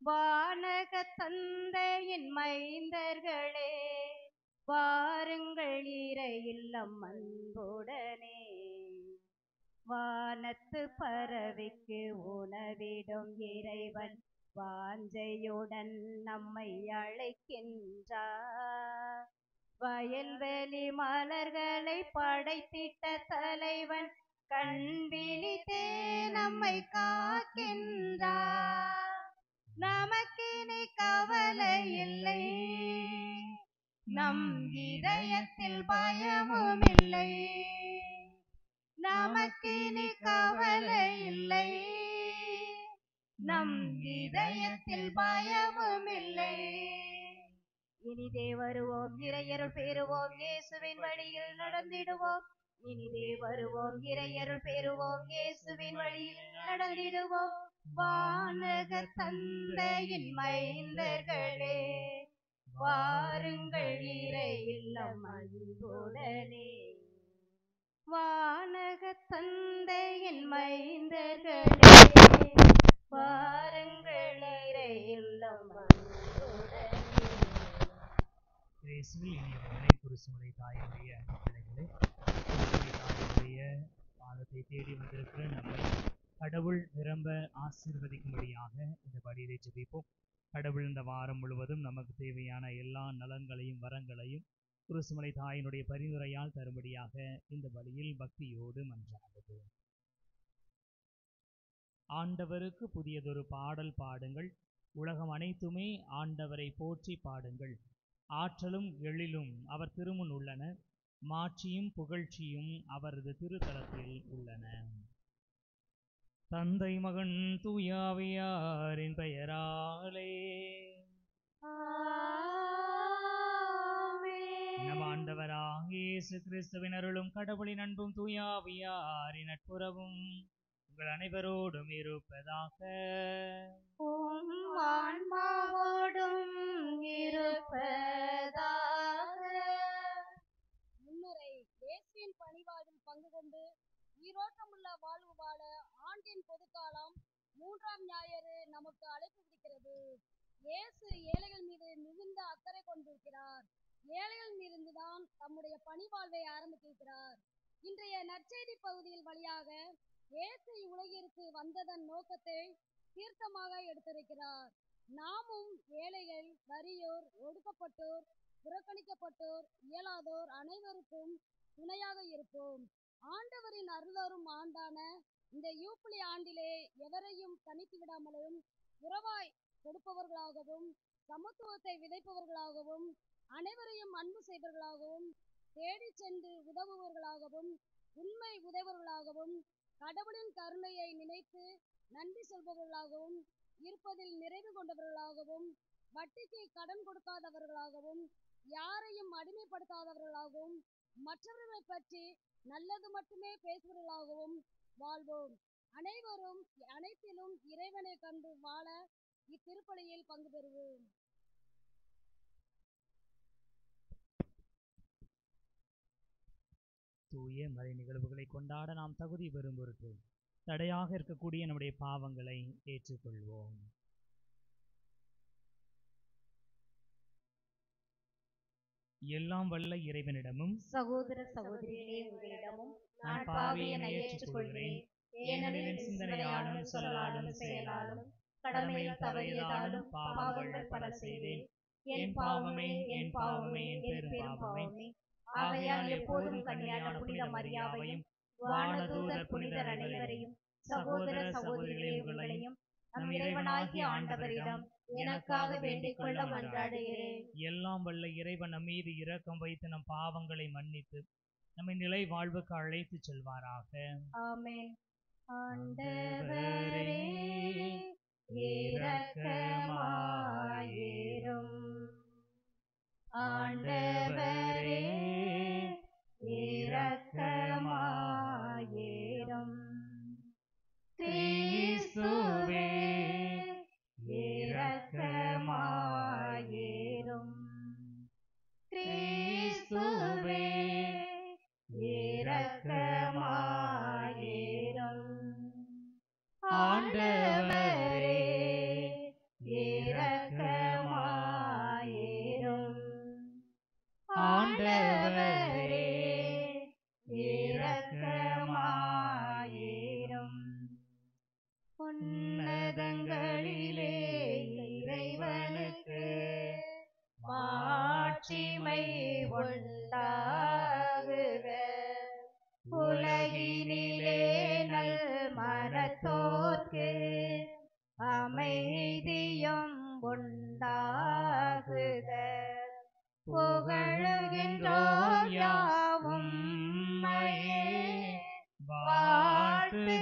வானக தந்தையின் மைந்தர்களே, வாருங்கள் இறை இல்லம் அன்புடனே. வானத்து பறவைக்கு உணவிடும் இறைவன் வாஞ்சையுடன் நம்மை அழைக்கின்றார். வயல்வெளி மலர்களை படைத்திட்ட தலைவன் கண் விழித்தே நம்மை காக்கின்றார். நமக்கினி கவலை இல்லை, நம் இதயத்தில் பயமும் இல்லை. நமக்கினி கவலை இல்லை, நம் இதயத்தில் பயமும் இல்லை. இனிதே வருவோம், இறையருள் பெறுவோம், இயேசுவின் வழியில் நடந்திடுவோம். இனிதே வருவோம், இறையருள் பெறுவோம், இயேசுவின் வழியில் நடந்திடுவோம். வானக தந்தையின் மைந்தர்களே, வாருங்கள் இறை இல்லம் அன்புடனே. வானக தந்தையின் மைந்தர்களே, வாருங்கள் இறை இல்லம் அன்புடனே. இயேசுவில் இனியவர்களே, குருசுமலை தாயினுடைய பிள்ளைகளே, குருசுமலை தாயினுடைய பாதத்தை தேடி வந்திருக்கிற நம்மை கடவுள் நிரம்ப ஆசீர்வதிக்கும்படியாக இந்த படியிலே ஜெபிப்போம். கடவுள் இந்த வாரம் முழுவதும் நமக்கு தேவையான எல்லா நலன்களையும் வரங்களையும் குருசுமலை தாயினுடைய பரிந்துரையால் தரும்படியாக இந்த வழியில் பக்தியோடு மன்றாடுது. ஆண்டவருக்கு புதியதொரு பாடல் பாடுங்கள், உலகம் அனைத்துமே ஆண்டவரை போற்றி பாடுங்கள். ஆற்றலும் எழிலும் அவர் திருமுன் உள்ளன, மாட்சியும் புகழ்ச்சியும் அவரது திருத்தலத்தில் உள்ளன. தந்தை மகன் தூயாவியாரின் பெயராலே நம் ஆண்டவராகிய இயேசு கிறிஸ்துவின் அருளும் கடவுளின் அன்பும் தூயாவியாரின் நட்புறவும் உங்கள் அனைவரோடும் இருப்பதாக. ஆன்மாவோடும் இருப்பதாக. முன்னுரை. இயேசுவின் பணிவாழ்வில் பங்கு கொண்டு ஈரோட்டமுள்ள வாழ்வு வாழ ஆண்டின் பொதுக்காலம் 3ஆம் ஞாயிறு நமக்கு அழைப்பு விடுக்கிறது. இயேசு ஏழைகள் மீது மிகுந்த அக்கறை கொண்டிருக்கிறார். ஏழைகள் மீதுதான் தம்முடைய பணிவாழ்வை ஆரம்பித்திருக்கிறார். இன்றைய நற்செய்தி பகுதியில் வழியாக இயேசு உலகிற்கு வந்ததன் நோக்கத்தை தீர்க்கமாக எடுத்திருக்கிறார். நாமும் ஏழைகள், வறியோர், ஒடுக்கப்பட்டோர், புறக்கணிக்கப்பட்டோர், இயலாதோர் அனைவருக்கும் துணையாக இருப்போம். ஆண்டவரின் அருளரும் ஆண்டான இந்த யூப்பிலி ஆண்டிலே எவரையும் தனித்து விடாமலும் உறவாய் கொடுப்பவர்களாகவும், சமத்துவத்தை விதைப்பவர்களாகவும், அனைவரையும் அன்பு செய்பவர்களாகவும், தேடி சென்று உதவுபவர்களாகவும், உண்மை உதவுபவர்களாகவும், கடவுளின் கருணையை நினைத்து நன்றி சொல்பவர்களாகவும், இருப்பதில் நிறைவு கொண்டவர்களாகவும், வட்டிக்கு கடன் கொடுக்காதவர்களாகவும், யாரையும் அடிமைப்படுத்தாதவர்களாகவும், மற்றவர்களை பற்றி நல்லது மட்டுமே பேசுபவர்களாகவும் வாழ்வோம். அனைவரும் அனைத்திலும் இறைவனை கண்டு வாழ இத்திருப்பலியில் பங்கு பெறுவோம். தூய மறை நிகழ்வுகளை கொண்டாட நாம் தகுதி பெறும் பொருட்டு தடையாக இருக்கக்கூடிய நம்முடைய பாவங்களை ஏற்றுக்கொள்வோம். எல்லாம் வல்ல இறைவனிடமும் சகோதர சகோதரிகளே, உங்களிடமும் நான் பாவியனை ஏற்றுக்கொள்கிறேன். ஏனெனில் என் சிந்தனையாலும் சொல்லாலும் செயலாலும் கடமையில் தவறியதாலும் பாவங்கள் பல செய்தேன். என் பாவமே, என் பாவமே, என் பெரும் பாவமே. ஆகையால் எப்போதும் கன்னியான புனித மரியாவையும், வானதூதர் புனிதர் அனைவரையும், சகோதர சகோதரிகளே உங்களையும் நம் இறைவனாகிய ஆண்டவரிடம் எனக்காக வேண்டிக் கொள்ள மன்றாடுகிறேன். எல்லாம் வல்ல இறைவன் நம் மீது இரக்கம் வைத்து நம் பாவங்களை மன்னித்து நம்மை நிலை வாழ்வுக்கு அழைத்து செல்வாராக. ஆமென். ஆண்டவரே இரக்கமாயிரும். ஆண்டவரே இரக்கமாயிரும். கிறிஸ்துவே இரக்கமாயிரும். கிறிஸ்துவே இரக்கமாயிரும். ஆண்டவரே அமைதியும் உண்டாகுக. புகழுகின்றோம் யாவும் உம்மையே, வாழ்த்துகின்றோம்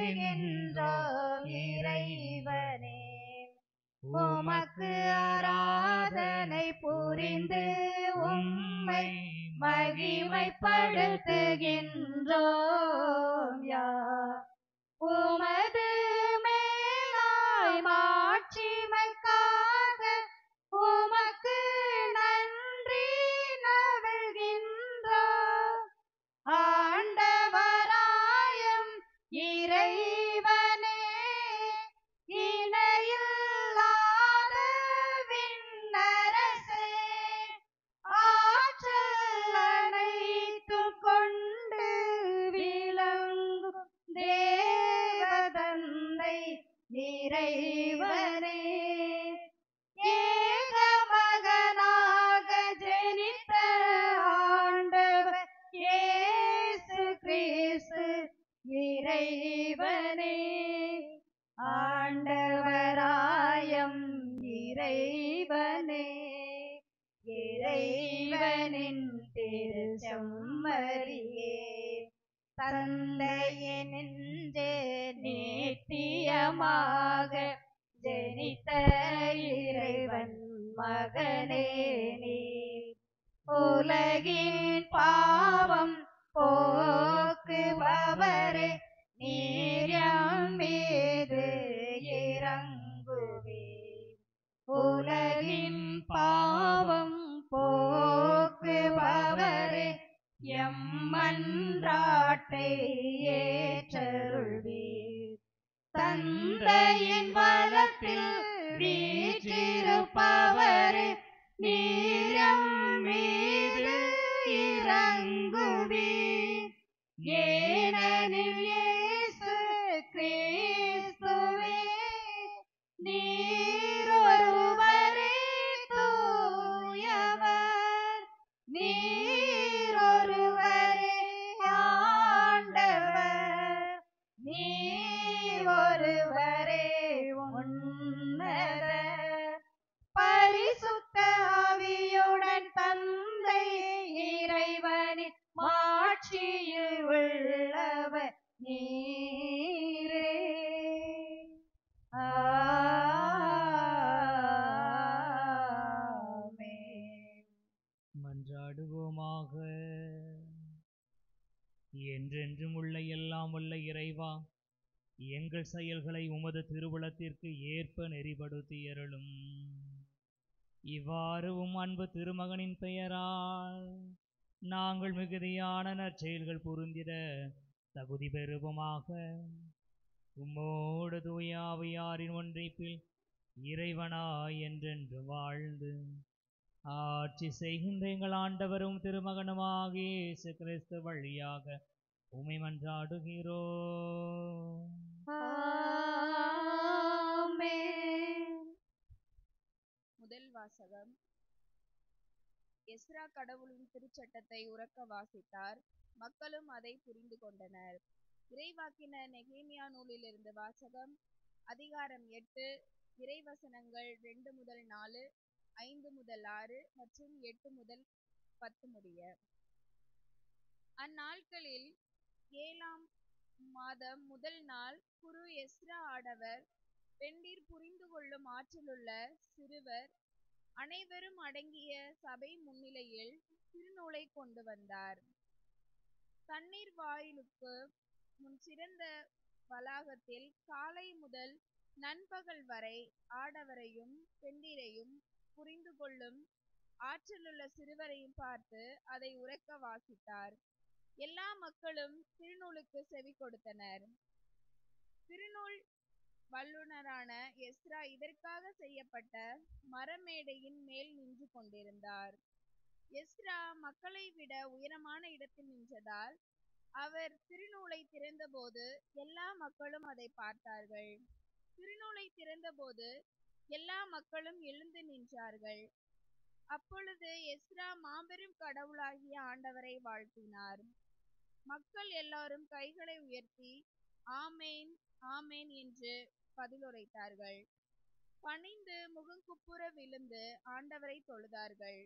இறைவனே. உமக்கு ஆராதனை புரிந்து உம்மை மகிமைப்படுத்துகின்றோம் யார். உமது மேலாய் மாட்சிமைக்காக உமக்கு நன்றி நல்கின்றோம். ஆண்டவராயம் இறைவனே, இணையில்லாத விண்ணரசே, ஆற்றல் அனைத்தும் கொண்டு விளங்கும் தேவதந்தை இறைவனே, ஏக மகனாக ஜனித்த ஆண்டவர் இயேசு கிறிஸ்து இறைவனே. ஆண்டவராயம் இறைவனே, இறைவனின் திருச்செம்மறியே, தந்தையின் நெஞ்சே நித்தியமாக ஜனித்த இறைவன் மகனே நீர். உலகின் பாவம் போக்குபவரே, நீர் எம் மீது இரங்குவீர். உலகின் பாவம் போக்குபவரே, எம் மன்றாட்டை ஏற்றருள்வீர். தந்தையின் வலத்தில் வீற்றிருப்பவரே, நீர் எம் மீது இரங்குவீர். ஏனெனில் இயேசு கிறிஸ்துவே, நீர் ஒருவரே தூயவர், நீர் ஒருவரே ஆண்டவர், நீர் ஒருவரே உன்னதர். பரிசுத்த ஆவியுடன் தந்தை இறைவனின் மாட்சியில் உள்ளவர் நீரே. ஆமென். மன்றாடுவோமாக. என்றென்றும் உள்ள எல்லாம் உள்ள இறைவா, எங்கள் செயல்களை உமது திருவுளத்திற்கு ஏற்ப நெறிப்படுத்தியருளும். இவ்வாறு அன்பு திருமகனின் பெயரால் நாங்கள் மிகுதியான நற்செயல்கள் புரிந்திட தகுதி பெறுவோமாக. உம்மோடு தூய ஆவியாரின் ஒன்றிப்பில் இறைவனாய் என்றென்று வாழ்ந்து ஆட்சி செய்கின்ற எங்கள் ஆண்டவரும் திருமகனுமாகிய இயேசு கிறிஸ்து வழியாக உம்மை மன்றாடுகிறோம். ஆமென். முதல் வாசகம். எஸ்ரா கடவுளின் திருச்சட்டத்தை உரக்க வாசித்தார், மக்களும் அதை புரிந்து கொண்டனர். இறைவாக்கினர் நெகேமியா நூலிலிருந்து வாசகம். அதிகாரம் 8, இறைவசனங்கள் 2 முதல் 4, 5 முதல் 6 மற்றும் 8 முதல் 10 முடிய. அந்நாட்களில் 7ஆம் மாதம் முதல் நாள் குரு எஸ்ரா ஆடவர் பெண்டிர் புரிந்து கொள்ளும் ஆற்றலுள்ள சிறுவர் அனைவரும் அடங்கிய சபை முன்னிலையில் திருநூலை கொண்டு வந்தார். தண்ணீர் வாயிலுக்கு முன் சிறந்த வளாகத்தில் காலை முதல் நண்பகல் வரை ஆடவரையும் பெண்டிரையும் புரிந்து கொள்ளும் ஆற்றலுள்ள சிறுவரையும் பார்த்து அதை உரக்க வாசித்தார். எல்லா மக்களும் திருநூலுக்கு செவி கொடுத்தனர். திருநூல் வல்லுனரான எஸ்ரா இதற்காக செய்யப்பட்ட மரமேடையின் மேல் நின்று கொண்டிருந்தார். எஸ்ரா மக்களை விட உயரமான இடத்தில் நின்றதால் அவர் திருநூலை திறந்தபோது எல்லா மக்களும் அதை பார்த்தார்கள். திருநூலை திறந்தபோது எல்லா மக்களும் எழுந்து நின்றார்கள். அப்பொழுது எஸ்ரா மாபெரும் கடவுளாகிய ஆண்டவரை வாழ்த்தினார். மக்கள் எல்லாரும் கைகளை உயர்த்தி ஆமேன் ஆமேன் என்று பதிலுரைத்தார்கள். பணிந்து முகங்குப்புற விழுந்து ஆண்டவரை தொழுதார்கள்.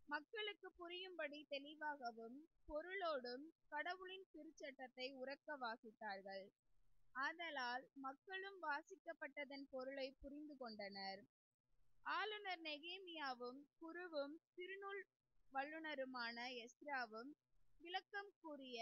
மக்களுக்கு புரியும்படி தெளிவாகவும் பொருளோடும் கடவுளின் திருச்சட்டத்தை உரக்க வாசித்தார்கள். ஆதலால் மக்களும் வாசிக்கப்பட்டதன் பொருளை புரிந்து கொண்டனர். ஆளுநர் நெகேமியாவும் குருவும் திருநூல் வல்லுனருமான எஸ்ராவும் விளக்கம் கூறிய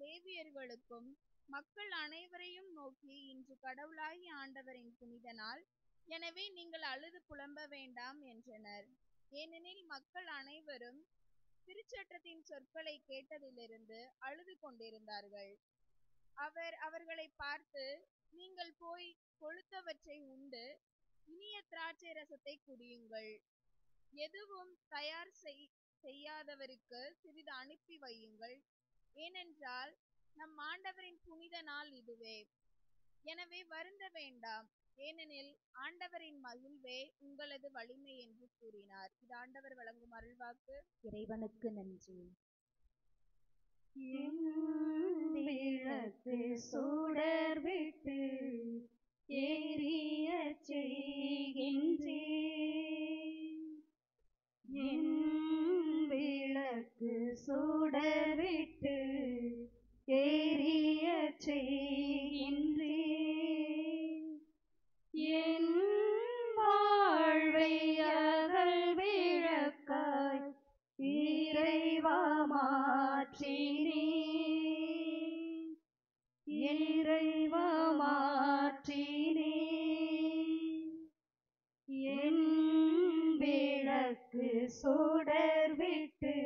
லேவியர்களுக்கும் மக்கள் அனைவரையும் நோக்கி, இன்று கடவுளாகிய ஆண்டவரின் புனித நாள், எனவே நீங்கள் அழுது புலம்ப வேண்டாம் என்றனர். ஏனெனில் மக்கள் அனைவரும் திருச்சட்டத்தின் சொற்களை கேட்டதிலிருந்து அழுது கொண்டிருந்தார்கள். அவர் அவர்களை பார்த்து, நீங்கள் போய் கொழுத்தவற்றை உண்டு இனிய திராட்சை ரசத்தை குடியுங்கள். எதுவும் தயார் செய்யாதவருக்கு சிறிது அனுப்பி வையுங்கள். ஏனென்றால் நம் ஆண்டவரின் புனித நாள் இதுவே. எனவே வருந்த வேண்டாம், ஏனெனில் ஆண்டவரின் மகிழ்வே உங்களது வலிமை என்று கூறினார். இது ஆண்டவர் வழங்கும் அருள்வாக்கு. இறைவனுக்கு நன்றி. விளக்கு சுடர் விட்டு எரிய செய்கின்றேன். என் விளக்கு சுடர் விட்டு எரிய செய்கின்றேன். என் வாழ்வை அகல் விளக்காய் இறைவா மாற்றினேன். இறைவா மாற்றினேன். என் விளக்கு சுடர் விட்டு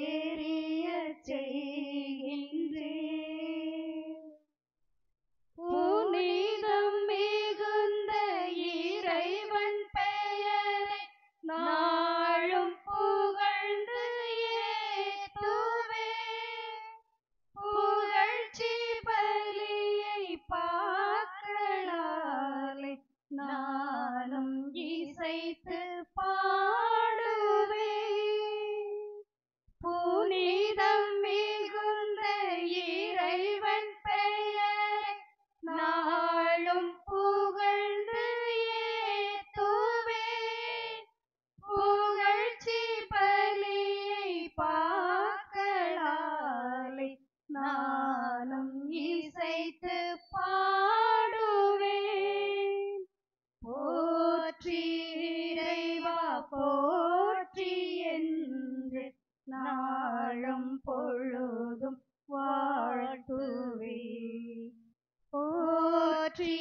எரிய செய்கின்றேன். புனிதம் மிகுந்த இறைவன் பெயரை நாளும் புகழ்ந்து ஏத்துவேன். புகழ்ச்சி பலியை பாக்களாலே நானும் இசைத்து பாடுவேன். புனிதம் மிகுந்த இறைவன் பெயரை நாளும் புகழ்ந்து ஏத்துவேன். புகழ்ச்சி பலியை பாக்களாலே நானும் இசைத்து பாடுவேன். போற்றி இறைவா போற்றி என்று நாளும் பொழுதும் வாழ்த்துவேன். போற்றி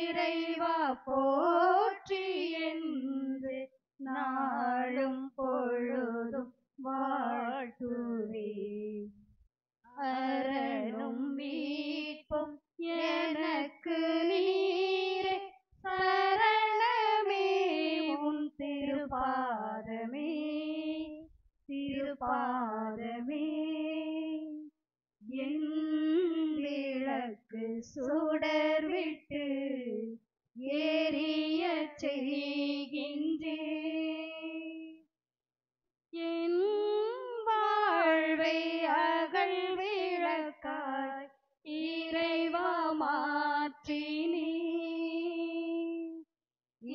இறைவா போற்றி என்று நாளும் பொழுதும் வாழ்த்துவேன். அரணும் மீட்பும் எனக்கு நீரே, சரணமே உன் திருப்பாதமே திருப்பாதமே. என் விளக்கு சுடர் விட்டு எரிய செய்கின்றேன். என் வாழ்வை அகல் விளக்காய் இறைவா மாற்றினேன்.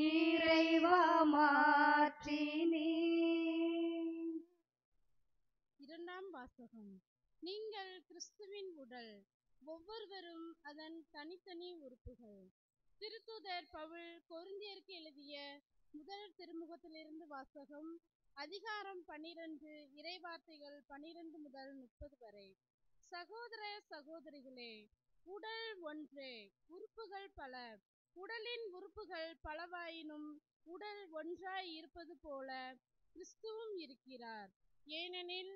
இறைவா மாற்றினேன். இரண்டாம் வாசகம். நீங்கள் கிறிஸ்துவின் உடல், ஒவ்வொருவரும் அதன் தனித்தனி உறுப்புகள். திருத்தூதர் பவுல் கொரிந்தியருக்கு எழுதிய முதல் திருமுகத்திலிருந்து வாசகம். அதிகாரம் 12, இறைவார்த்தைகள் 12 முதல் 30 வரை. சகோதர சகோதரிகளே, உடல் ஒன்றே, உறுப்புகள் பல. உடலின் உறுப்புகள் பலவாயினும் உடல் ஒன்றாய் இருப்பது போல கிறிஸ்துவும் இருக்கிறார். ஏனெனில்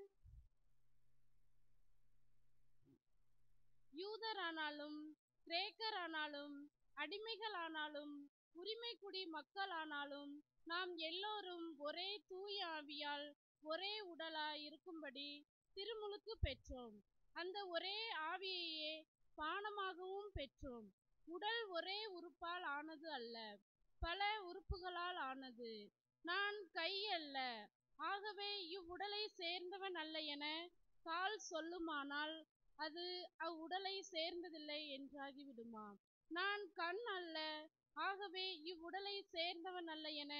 யூதரானாலும் கிரேக்கரானாலும் அடிமைகளானாலும் உரிமைக்குடி மக்களானாலும் நாம் எல்லோரும் ஒரே தூய ஆவியால் ஒரே உடலாய் இருக்கும்படி திருமுழுக்கு பெற்றோம். அந்த ஒரே ஆவியையே பானமாகவும் பெற்றோம். உடல் ஒரே உறுப்பால் ஆனது அல்ல, பல உறுப்புகளால் ஆனது. நான் கை அல்ல, ஆகவே இவ்வுடலை சேர்ந்தவன் அல்ல என கால் சொல்லுமானால் அது அவ்வுடலை சேர்ந்ததில்லை என்றாகிவிடுமா? நான் கண் அல்ல, ஆகவே இவ்வுடலை சேர்ந்தவன் அல்ல என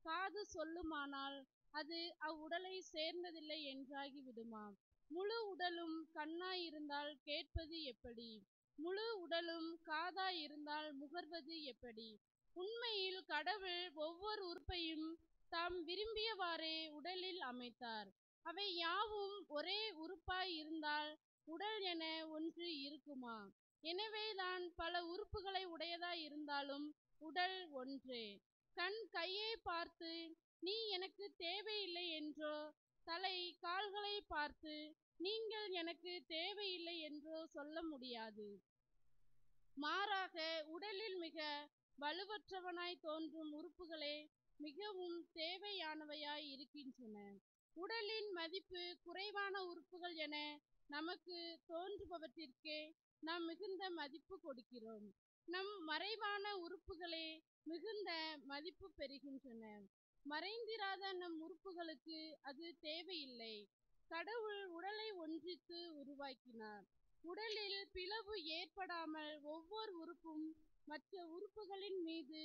காது சொல்லுமானால் அது அவ்வுடலை சேர்ந்ததில்லை என்றாகி விடுமாம். முழு உடலும் கண்ணாய் இருந்தால் கேட்பது எப்படி? முழு உடலும் காதாய் இருந்தால் முகர்வது எப்படி? உண்மையில் கடவுள் ஒவ்வொரு உறுப்பையும் தாம் விரும்பியவாறே உடலில் அமைத்தார். அவை யாவும் ஒரே உறுப்பாய் இருந்தால் உடல் என ஒன்று இருக்குமா? எனவேதான் பல உறுப்புகளை உடையதாய் இருந்தாலும் உடல் ஒன்றே. கண் கையை பார்த்து நீ எனக்கு தேவையில்லை என்றோ, தலை கால்களை பார்த்து நீங்கள் எனக்கு தேவையில்லை என்றோ சொல்ல முடியாது. மாறாக உடலில் மிக வலுவற்றவனாய் தோன்றும் உறுப்புகளே மிகவும் தேவையானவையாய் இருக்கின்றன. உடலின் மதிப்பு குறைவான உறுப்புகள் என நமக்கு தோன்றுபவற்றிற்கே நாம் மிகுந்த மதிப்பு கொடுக்கிறோம். நம் மறைவான உறுப்புகளே மிகுந்த மதிப்பு பெறுகின்றன. மறைந்திராத நம் உறுப்புகளுக்கு அது தேவையில்லை. கடவுள் உடலை ஒன்றித்து உருவாக்கினார். உடலில் பிளவு ஏற்படாமல் ஒவ்வொரு உறுப்பும் மற்ற உறுப்புகளின் மீது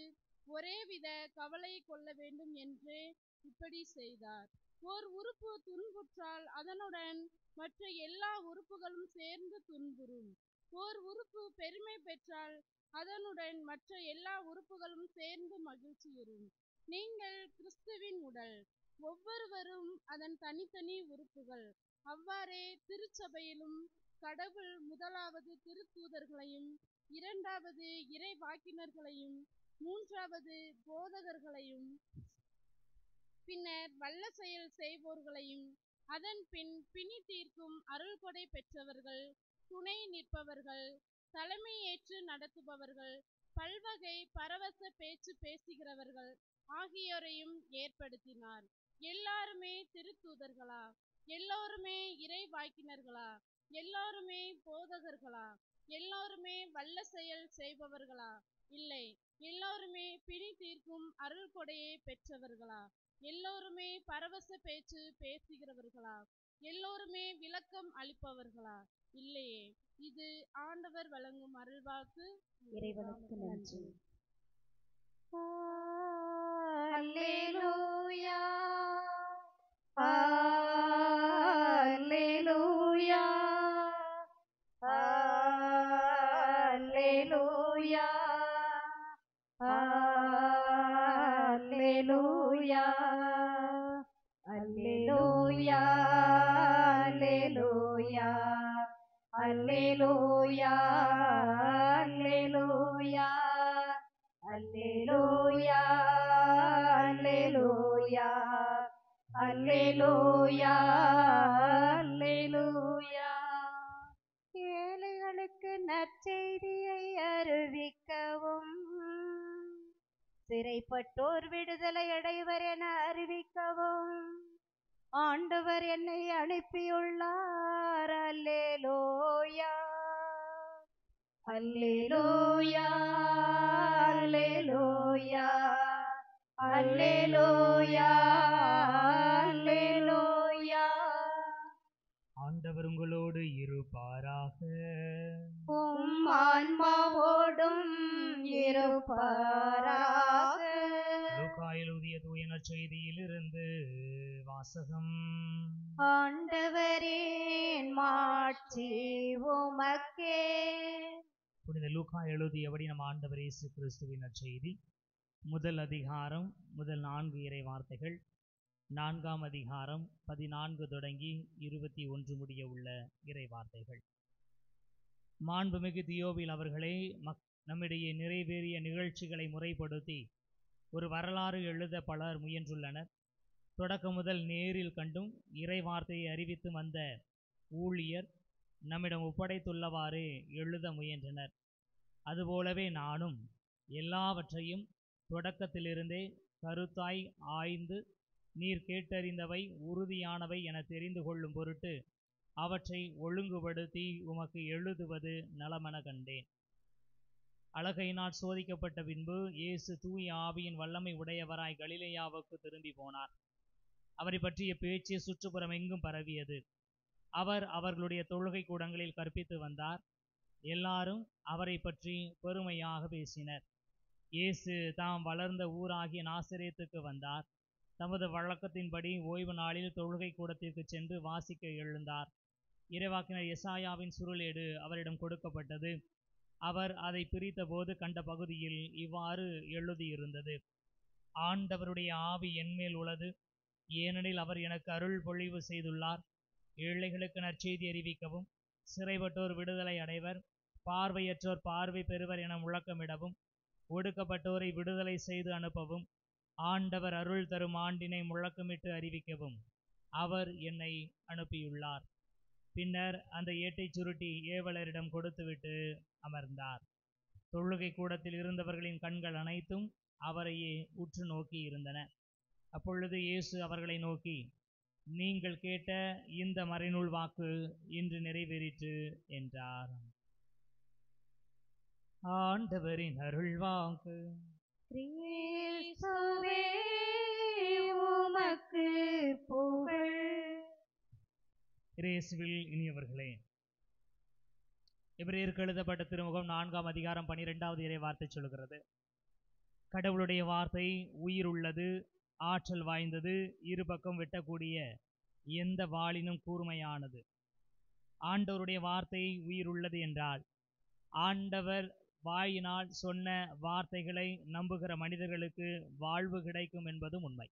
ஒரேவித கவலை கொள்ள வேண்டும் என்று இப்படி செய்தார். ஓர் உறுப்பு துன்புற்றால் அதனுடன் மற்ற எல்லா உறுப்புகளும் சேர்ந்து துன்புறும். ஓர் உறுப்பு பெருமை பெற்றால் அதனுடன் மற்ற எல்லா உறுப்புகளும் சேர்ந்து மகிழ்ச்சியுறும். நீங்கள் கிறிஸ்துவின் உடல், ஒவ்வொருவரும் அதன் தனித்தனி உறுப்புகள். அவ்வாறே திருச்சபையிலும் கடவுள் முதலாவது திருத்தூதர்களையும், இரண்டாவது இறைவாக்கினர்களையும், மூன்றாவது போதகர்களையும், பின்னர் வல்ல செயல் செய்வோர்களையும், அதன் பின் பிணி தீர்க்கும் அருள்கொடை பெற்றவர்கள், துணை நிற்பவர்கள், தலைமை ஏற்று நடத்துபவர்கள், பல்வகை பரவச பேச்சு பேசுகிறவர்கள் ஆகியோரையும் ஏற்படுத்தினார். எல்லாருமே திருத்தூதர்களா? எல்லோருமே இறைவாக்கினர்களா? எல்லோருமே போதகர்களா? எல்லோருமே வல்ல செயல் செய்பவர்களா? இல்லை. எல்லோருமே பிணி தீர்க்கும் அருள் கொடையை பெற்றவர்களா? எல்லோருமே பரவச பேச்சு பேசுகிறவர்களா? எல்லோருமே விளக்கம் அளிப்பவர்களா? இல்லையே. இது ஆண்டவர் வழங்கும் அருள்வாக்கு. இறைவனுக்கு நன்றி. அல்லேலூயா, அல்லேலூயா, அல்லேலூயா, அல்லேலூயா, அல்லேலூயா, அல்லேலூயா, அல்லேலூயா, அல்லேலூயா, அல்லேலூயா, அல்லேலூயா, அல்லேலூயா, அல்லேலூயா. ஏழைகளுக்கு நற்செய்தியை அறிவிக்கவும், சிறைப்பட்டோர் விடுதலை அடைவர் என அறிவிக்கவும் ஆண்டவர் என்னை அனுப்பியுள்ளார். அல்லேலூயா, அல்லேலூயா, அல்லேலூயா, அல்லேலூயா, அல்லேலூயா. ஆண்டவர் உங்களோடு இருப்பாராக. உம் ஆன்மாவோடும் இருப்பாராக. லூக்கா எழுதிய தூய நற்செய்தியிலிருந்து வாசகம். ஆண்டவரே மாட்சி உமக்கே. புனித லூக்கா எழுதியபடி நம் ஆண்டவர் இயேசு கிறிஸ்துவின் நற்செய்தி, முதல் அதிகாரம், முதல் 4 இறை வார்த்தைகள், 4ஆம் அதிகாரம் 14 தொடங்கி 21 முடிய உள்ள இறை வார்த்தைகள். மாண்புமிகு தியோபில் அவர்களே, நம்மிடையே நிறைவேறிய நிகழ்ச்சிகளை முறைப்படுத்தி ஒரு வரலாறு எழுத பலர் முயன்றுள்ளனர். தொடக்கம் முதல் நேரில் கண்டும் இறை வார்த்தையை அறிவித்து வந்த ஊழியர் நம்மிடம் ஒப்படைத்துள்ளவாறே எழுத முயன்றனர். அதுபோலவே நானும் எல்லாவற்றையும் தொடக்கத்திலிருந்தே கருத்தாய் ஆய்ந்து நீர் கேட்டறிந்தவை உறுதியானவை என தெரிந்து கொள்ளும் பொருட்டு அவற்றை ஒழுங்குபடுத்தி உமக்கு எழுதுவது நலமென கண்டேன். அழகையினால் சோதிக்கப்பட்ட பின்பு இயேசு தூய ஆவியின் வல்லமை உடையவராய் கலிலேயாவுக்கு திரும்பி போனார். அவரை பற்றிய பேச்சு சுற்றுப்புறம் எங்கும் பரவியது. அவர் அவர்களுடைய தொழுகை கூடங்களில் கற்பித்து வந்தார். எல்லாரும் அவரை பற்றி பெருமையாக பேசினர். இயேசு தாம் வளர்ந்த ஊராகிய நாசரேத்துக்கு வந்தார். தமது வழக்கத்தின்படி ஓய்வு நாளில் தொழுகை கூடத்திற்கு சென்று வாசிக்க எழுந்தார். இறைவாக்கினர் எசாயாவின் சுருளேடு அவரிடம் கொடுக்கப்பட்டது. அவர் அதை பிரித்தபோது கண்ட பகுதியில் இவ்வாறு எழுதியிருந்தது: ஆண்டவருடைய ஆவி என்மேல் உள்ளது, ஏனெனில் அவர் எனக்கு அருள் பொழிவு செய்துள்ளார். ஏழைகளுக்கு நற்செய்தி அறிவிக்கவும், சிறைப்பட்டோர் விடுதலை அடைவர், பார்வையற்றோர் பார்வை பெறுவர் என முழக்கமிடவும், ஒடுக்கப்பட்டோரை விடுதலை செய்து அனுப்பவும், ஆண்டவர் அருள் தரும் ஆண்டினை முழக்கமிட்டு அறிவிக்கவும் அவர் என்னை அனுப்பியுள்ளார். பின்னர் அந்த ஏட்டை சுருட்டி ஏவலரிடம் கொடுத்துவிட்டு அமர்ந்தார். தொழுகை கூடத்தில் இருந்தவர்களின் கண்கள் அனைத்தும் அவரையே உற்று நோக்கி இருந்தன. அப்பொழுது இயேசு அவர்களை நோக்கி, நீங்கள் கேட்ட இந்த மறைநூல் வாக்கு இன்று நிறைவேறிற்று என்றார். ஆண்டவரின் அருள் வாக்கு. கிறிஸ்துவே உமக்கு புகழ். இயேசுவில் இனியவர்களே, எபிரேயருக்கு எழுதப்பட்ட திருமுகம் 4ஆம் அதிகாரம் 12வது இறை வார்த்தை சொல்கிறது: கடவுளுடைய வார்த்தை உயிர் உள்ளது, ஆற்றல் வாய்ந்தது, இருபக்கம் வெட்டக்கூடிய எந்த வாளினும் கூர்மையானது. ஆண்டவருடைய வார்த்தை உயிர் உள்ளது என்றால், ஆண்டவர் வாயினால் சொன்ன வார்த்தைகளை நம்புகிற மனிதர்களுக்கு வாழ்வு கிடைக்கும் என்பதும் உண்மை.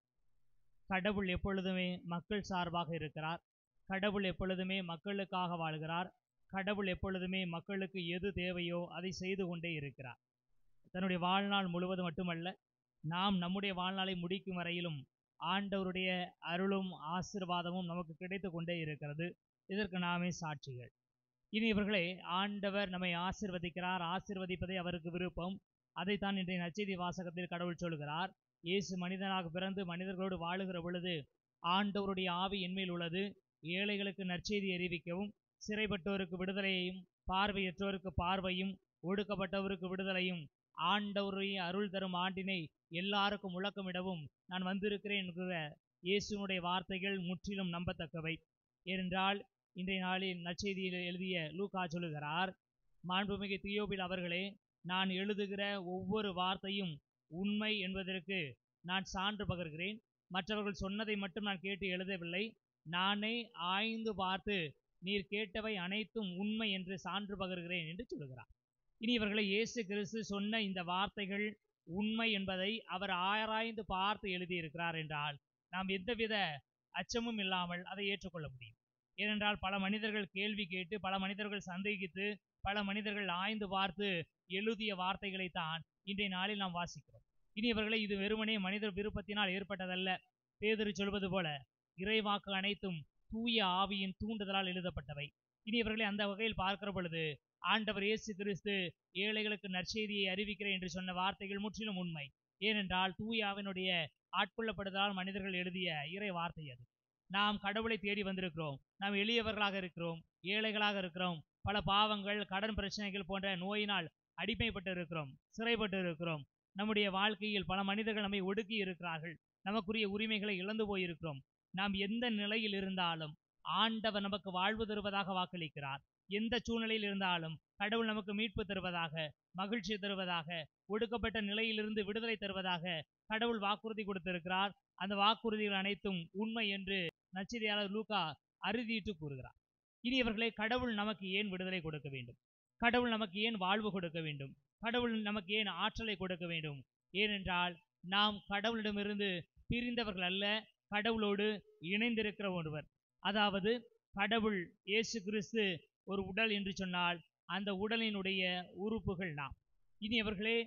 கடவுள் எப்பொழுதுமே மக்கள் சார்பாக இருக்கிறார். கடவுள் எப்பொழுதுமே மக்களுக்காக வாழ்கிறார். கடவுள் எப்பொழுதுமே மக்களுக்கு எது தேவையோ அதை செய்து கொண்டே இருக்கிறார். தன்னுடைய வாழ்நாள் முழுவதும் மட்டுமல்ல, நாம் நம்முடைய வாழ்நாளை முடிக்கும் வரையிலும் ஆண்டவருடைய அருளும் ஆசீர்வாதமும் நமக்கு கிடைத்து கொண்டே இருக்கிறது. இதற்கு நாமே சாட்சிகள். இனி இவர்களே, ஆண்டவர் நம்மை ஆசீர்வதிக்கிறார். ஆசீர்வதிப்பதே அவருக்கு விருப்பம். அதைத்தான் இன்றைய நற்செய்தி வாசகத்தில் கடவுள் சொல்கிறார். இயேசு மனிதனாக பிறந்து மனிதர்களோடு வாழுகிற பொழுது, ஆண்டவருடைய ஆவி என்மேல் உள்ளது, ஏழைகளுக்கு நற்செய்தி அறிவிக்கவும், சிறைப்பட்டோருக்கு விடுதலையையும், பார்வையற்றோருக்கு பார்வையும், ஒடுக்கப்பட்டவருக்கு விடுதலையும், ஆண்டவருடைய அருள் தரும் ஆண்டினை எல்லாருக்கும் முழக்கமிடவும் நான் வந்திருக்கிறேன் என்கிற இயேசுனுடைய வார்த்தைகள் முற்றிலும் நம்பத்தக்கவை. ஏனென்றால் இன்றைய நாளில் நற்செய்தியில் எழுதிய லூக்கா சொல்லுகிறார்: மாண்புமிகு தியோபில் அவர்களே, நான் எழுதுகிற ஒவ்வொரு வார்த்தையும் உண்மை என்பதற்கு நான் சான்று பகர்கிறேன். மற்றவர்கள் சொன்னதை மட்டும் நான் கேட்டு எழுதவில்லை, நானே ஆய்ந்து பார்த்து நீர் கேட்டவை அனைத்தும் உண்மை என்று சான்று பகர்கிறேன் என்று சொல்லுகிறார். இனி இவர்களை இயேசு கிறிஸ்து சொன்ன இந்த வார்த்தைகள் உண்மை என்பதை அவர் ஆராய்ந்து பார்த்து எழுதியிருக்கிறார் என்றால் நாம் எந்தவித அச்சமும் இல்லாமல் அதை ஏற்றுக்கொள்ள முடியும். ஏனென்றால் பல மனிதர்கள் கேள்வி கேட்டு, பல மனிதர்கள் சந்தேகித்து, பல மனிதர்கள் ஆய்ந்து பார்த்து எழுதிய வார்த்தைகளைத்தான் இன்றைய நாளில் நாம் வாசிக்கிறோம். இனி இவர்களை இது வெறுமனே மனிதர் விருப்பத்தினால் ஏற்பட்டதல்ல. பேதுரு சொல்வது போல இறைவாக்கு அனைத்தும் தூய ஆவியின் தூண்டுதலால் எழுதப்பட்டவை. இனி இவர்களை அந்த வகையில் பார்க்கிற பொழுது, ஆண்டவர் இயேசு கிறிஸ்து ஏழைகளுக்கு நற்செய்தியை அறிவிக்கிறேன் என்று சொன்ன வார்த்தைகள் முற்றிலும் உண்மை. ஏனென்றால் தூய ஆவியினுடைய ஆட்கொள்ளப்படுதலால் மனிதர்கள் எழுதிய இறை வார்த்தை அது. நாம் கடவுளை தேடி வந்திருக்கிறோம். நாம் எளியவர்களாக இருக்கிறோம், ஏழைகளாக இருக்கிறோம், பல பாவங்கள், கடன் பிரச்சனைகள் போன்ற நோயினால் அடிமைப்பட்டு இருக்கிறோம், சிறைப்பட்டு இருக்கிறோம். நம்முடைய வாழ்க்கையில் பல மனிதர்கள் நம்மை ஒடுக்கி இருக்கிறார்கள், நமக்குரிய உரிமைகளை இழந்து போயிருக்கிறோம். நாம் எந்த நிலையில் இருந்தாலும் ஆண்டவர் நமக்கு வாழ்வு தருவதாக வாக்களிக்கிறார். எந்த சூழ்நிலையில் இருந்தாலும் கடவுள் நமக்கு மீட்பு தருவதாக, மகிழ்ச்சி தருவதாக, ஒடுக்கப்பட்ட நிலையிலிருந்து விடுதலை தருவதாக கடவுள் வாக்குறுதி கொடுத்திருக்கிறார். அந்த வாக்குறுதிகள் அனைத்தும் உண்மை என்று நற்செய்தியாளர் லூக்கா அறுதியிட்டு கூறுகிறார். இனி இவர்களை கடவுள் நமக்கு ஏன் விடுதலை கொடுக்க வேண்டும்? கடவுள் நமக்கு ஏன் வாழ்வு கொடுக்க வேண்டும்? கடவுள் நமக்கு ஏன் ஆற்றலை கொடுக்க வேண்டும்? ஏனென்றால் நாம் கடவுளிடமிருந்து பிரிந்தவர்கள் அல்ல, கடவுளோடு இணைந்திருக்கிற ஒருவர். அதாவது கடவுள் இயேசு கிறிஸ்து ஒரு உடல் என்று சொன்னால் அந்த உடலினுடைய உறுப்புகள் நாம். இனி அவர்களே,